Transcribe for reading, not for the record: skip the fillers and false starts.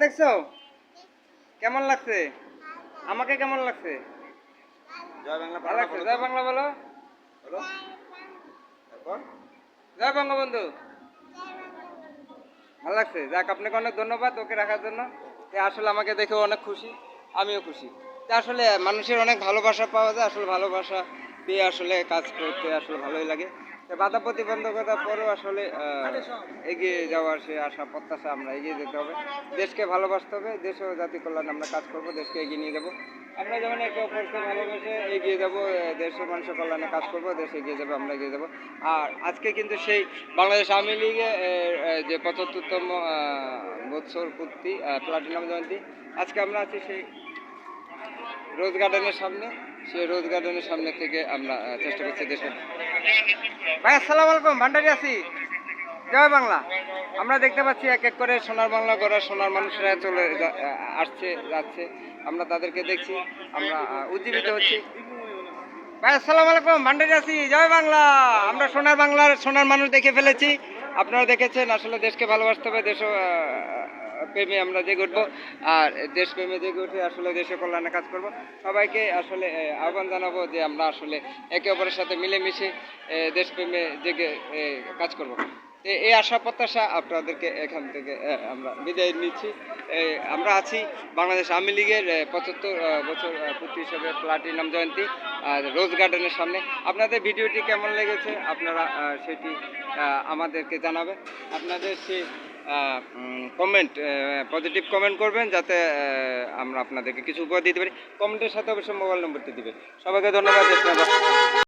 দেখছো কেমন লাগছে? আমাকে কেমন লাগছে? জয় বাংলা ভালো লাগছে? জয় বাংলা বলো। বলো। তারপর জয় বঙ্গবন্ধু। ভালো লাগছে। যাক, আপনাকে অনেক ধন্যবাদ ওকে রাখার জন্য। আসলে আমাকে দেখেও অনেক খুশি, আমিও খুশি। আসলে মানুষের অনেক ভালোবাসা পাওয়া যায়, আসলে ভালোবাসা পেয়ে আসলে কাজ করতে আসলে ভালোই লাগে। বাধা প্রতিবন্ধকতার পরেও আসলে এগিয়ে যাওয়ার সে আশা প্রত্যাশা, আমরা এগিয়ে যেতে হবে, দেশকে ভালোবাসতে হবে, দেশ ও জাতি কল্যাণে আমরা কাজ করব, দেশকে এগিয়ে নিয়ে যাবো। আমরা যখন একে অপরকে ভালোবেসে এগিয়ে যাবো, দেশ ও মানুষের কল্যাণে কাজ করবো, দেশ এগিয়ে যাবে, আমরা এগিয়ে যাবো। আর আজকে কিন্তু সেই বাংলাদেশ আওয়ামী লীগে যে 75তম বৎসর পূর্তি, প্লাটিনাম জয়ন্তী, আজকে আমরা আছি সেই রোজ গার্ডেনের সামনে। সেই রোজ গার্ডেনের সামনে থেকে আমরা চেষ্টা করছি দেশে। ভাই আসসালামু আলাইকুম, ভান্ডারি আছি। জয় বাংলা। আমরা দেখতে পাচ্ছি এক এক করে সোনার বাংলা গড়া সোনার মানুষরা চলে আসছে যাচ্ছে, আমরা তাদেরকে দেখছি, আমরা উজ্জীবিত হচ্ছি। ভাই আসসালামু আলাইকুম, ভান্ডারি আছি। জয় বাংলা। আমরা সোনার বাংলার সোনার মানুষ দেখে ফেলেছি, আপনারা দেখেছেন। আসলে দেশকে ভালোবাসতে হবে, দেশ প্রেমে আমরা জেগে উঠবো, আর দেশপ্রেমে জেগে উঠে আসলে দেশের কল্যাণে কাজ করব। সবাইকে আসলে আহ্বান জানাবো যে আমরা আসলে একে অপরের সাথে মিলেমিশে দেশপ্রেমে জেগে কাজ করব। এই আশা প্রত্যাশা আপনাদেরকে এখান থেকে আমরা বিদায় নিচ্ছি। আমরা আছি বাংলাদেশ আওয়ামী লীগের 75 বছর পূর্তি হিসেবে প্লাটিনাম জয়ন্তী রোজ গার্ডেনের সামনে। আপনাদের ভিডিওটি কেমন লেগেছে আপনারা সেটি আমাদেরকে জানাবেন। আপনাদের সেই কমেন্ট, পজিটিভ কমেন্ট করবেন, যাতে আমরা আপনাদেরকে কিছু উপহার দিতে পারি। কমেন্টের সাথে অবশ্যই মোবাইল নম্বরটি দিবেন। সবাইকে ধন্যবাদ।